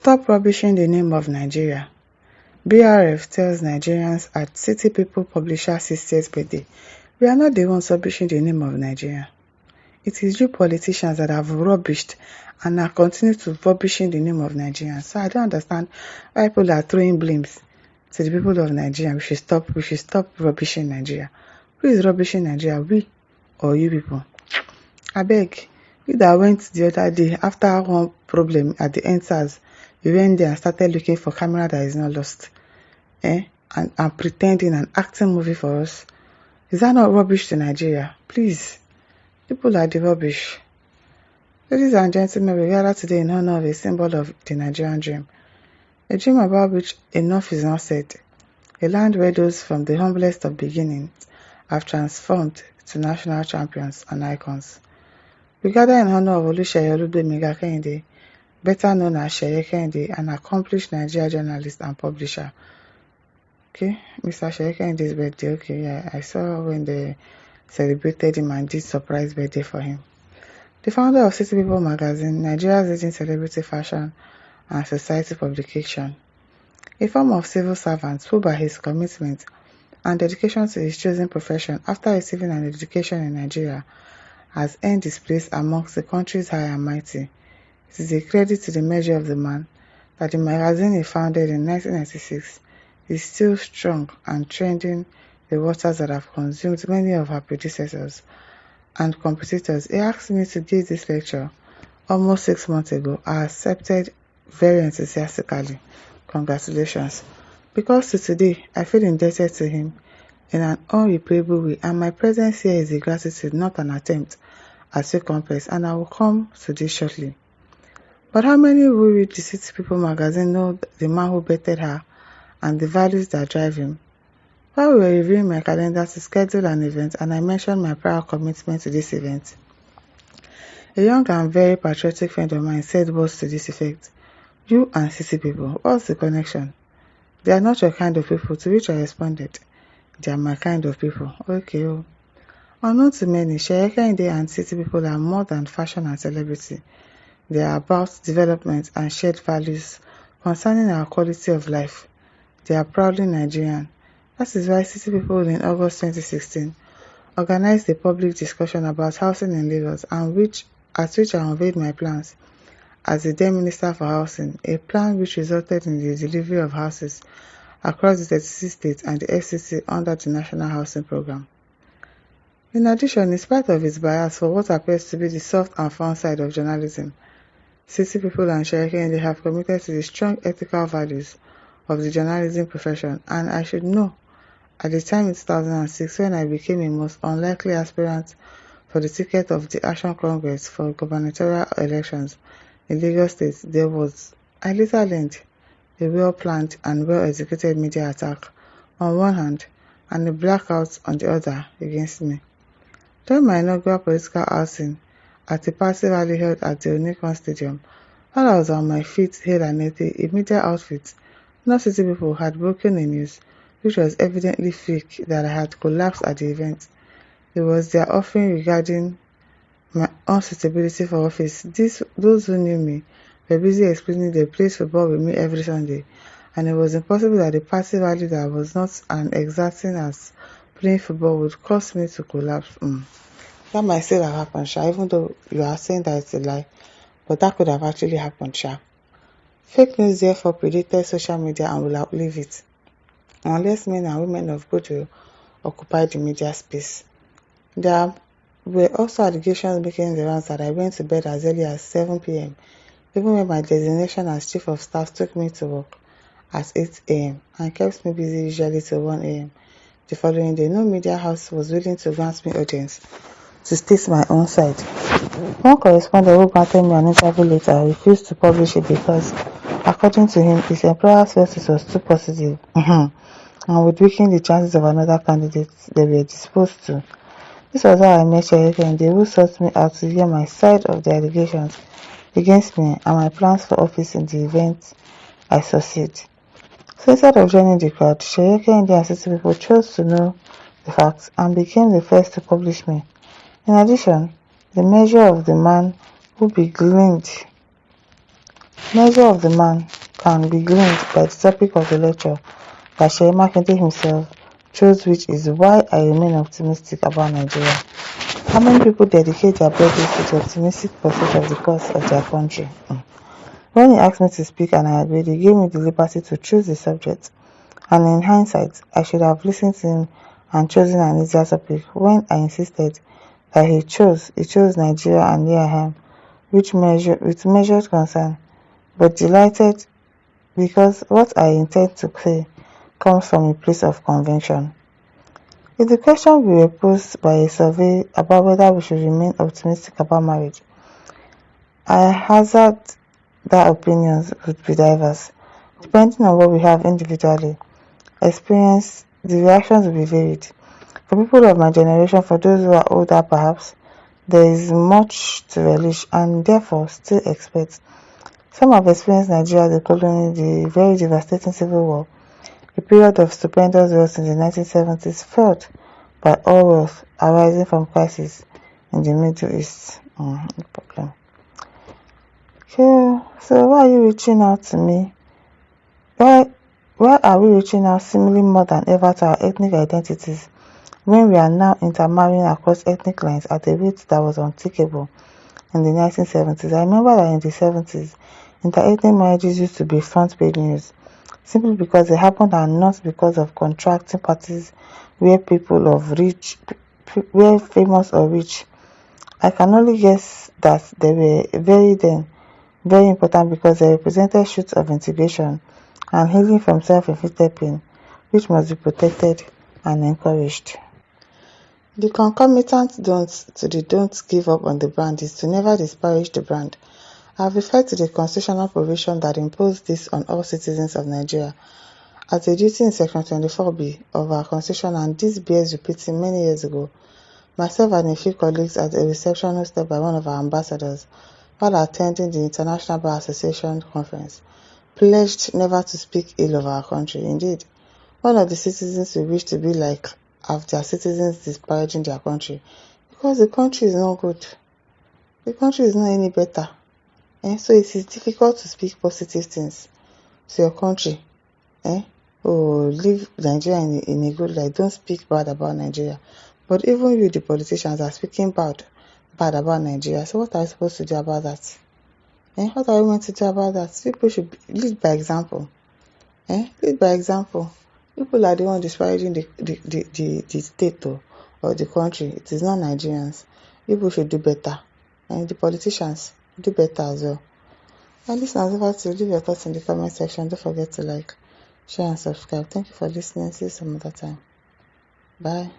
Stop rubbishing the name of Nigeria. BRF tells Nigerians at City People Publisher 60th birthday, we are not the ones rubbishing the name of Nigeria. It is you politicians that have rubbished and are continuing to rubbishing the name of Nigerians. So I don't understand why people are throwing blames to the people of Nigeria. We should stop rubbishing Nigeria. Who is rubbishing Nigeria? We or you people? I beg. You that went the other day after one problem at the NSAS, you went there and started looking for camera that is not lost. And pretending and acting movie for us. Is that not rubbish to Nigeria? Please. People are the rubbish. Ladies and gentlemen, we gather today in honor of a symbol of the Nigerian dream. A dream about which enough is not said. A land where those from the humblest of beginnings have transformed to national champions and icons. We gather in honor of Oluseye Olugbemiga Kehinde, better known as Seye Kehinde, an accomplished Nigerian journalist and publisher. Okay, Mr. Seye Kehinde's birthday. Okay, yeah, I saw when they celebrated him and did surprise birthday for him. The founder of City People magazine, Nigeria's leading celebrity fashion and society publication. A form of civil servant who, by his commitment and dedication to his chosen profession after receiving an education in Nigeria, has earned his place amongst the country's high and mighty. It is a credit to the measure of the man that the magazine he founded in 1996 is still strong and trending the waters that have consumed many of her predecessors and competitors. He asked me to give this lecture almost 6 months ago. I accepted very enthusiastically. Congratulations. Because to today, I feel indebted to him in an unrepayable way, and my presence here is a gratitude, not an attempt at recompense, and I will come to this shortly. But how many who read the City People magazine know the man who bettered her and the values that drive him? While we were reviewing my calendar to schedule an event, and I mentioned my prior commitment to this event, a young and very patriotic friend of mine said words to this effect. You and City People, what's the connection? They are not your kind of people, to which I responded, they are my kind of people. Okay, oh. Unknown to many, Seye Kehinde and City People are more than fashion and celebrity. They are about development and shared values concerning our quality of life. They are proudly Nigerian. That is why City People in August 2016 organized a public discussion about housing in Lagos, at which I unveiled my plans as the then Minister for Housing, a plan which resulted in the delivery of houses across the 36 states and the FCC under the National Housing Program. In addition, in spite of its bias for what appears to be the soft and fun side of journalism, City People and Seye Kehinde have committed to the strong ethical values of the journalism profession, and I should know, at the time in 2006 when I became a most unlikely aspirant for the ticket of the Action Congress for gubernatorial elections in Lagos State, there was, I later learned, a well-planned and well-executed media attack on one hand and a blackout on the other against me. During my inaugural political outing at a party rally held at the Onikon Stadium, while I was on my feet, hale and healthy, in media outfit, no City People had broken the news, which was evidently fake, that I had collapsed at the event. It was their offering regarding my unsuitability for office. Those who knew me were busy explaining they played football with me every Sunday, and it was impossible that the party rally that was not as exacting as playing football would cause me to collapse. That might still have happened, Sha, even though you are saying that it's a lie, but that could have actually happened, Sha. Fake news therefore predated social media and will outlive it, unless men and women of goodwill occupy the media space. There were also allegations making the rounds that I went to bed as early as 7 p.m, even when my designation as Chief of Staff took me to work at 8 a.m. and kept me busy usually till 1 a.m. The following day, no media house was willing to grant me audience to state my own side. One correspondent who granted me an interview later refused to publish it because, according to him, his employers felt it was too positive and would weaken the chances of another candidate they were disposed to. This was how I met Seye Kehinde, who sought me out to hear my side of the allegations against me and my plans for office in the event I succeed. So instead of joining the crowd, Seye Kehinde and City People chose to know the facts and became the first to publish me. In addition, the measure of the man can be gleaned by the topic of the lecture that Seyi Makinde himself chose, which is why I remain optimistic about Nigeria. How many people dedicate their birthdays to the optimistic pursuit of the cause of their country? When he asked me to speak and I agreed, he gave me the liberty to choose the subject. And in hindsight, I should have listened to him and chosen an easier topic. When I insisted that he chose Nigeria, and here I am, with measured concern, but delighted, because what I intend to say comes from a place of conviction. If the question we were posed by a survey about whether we should remain optimistic about marriage, I hazard that opinions would be diverse. Depending on what we have individually experienced, the reactions will be varied. For people of my generation, for those who are older perhaps, there is much to relish and therefore still expect. Some have experienced Nigeria, the colony, the very devastating civil war, a period of stupendous wealth in the 1970s, felt by all wealth arising from crisis in the Middle East. No problem. Okay, so why are you reaching out to me? Why are we reaching out seemingly more than ever to our ethnic identities when we are now intermarrying across ethnic lines at a rate that was unthinkable in the 1970s? I remember that in the 70s, inter-ethnic marriages used to be front-page news, simply because they happened and not because of contracting parties where were famous or rich. I can only guess that they were very important because they represented shoots of integration and healing from self-inflicted pain, which must be protected and encouraged. The concomitant don't give up on the brand is to never disparage the brand. I have referred to the constitutional provision that imposed this on all citizens of Nigeria as a duty in Section 24B of our Constitution, and this bears repeating. Many years ago, myself and a few colleagues at a reception hosted by one of our ambassadors while attending the International Bar Association conference pledged never to speak ill of our country. Indeed, one of the citizens we wish to be like have their citizens disparaging their country because the country is not good. The country is not any better. So it is difficult to speak positive things to your country. Leave Nigeria in a good light. Don't speak bad about Nigeria. But even you, the politicians, are speaking bad about Nigeria. So what are you supposed to do about that? What are we meant to do about that? People should lead by example. Lead by example. People are the ones disparaging the state or the country. It is not Nigerians. People should do better. And the politicians do better as well. And listeners, over to leave your thoughts in the comment section. Don't forget to like, share, and subscribe. Thank you for listening. See you some other time. Bye.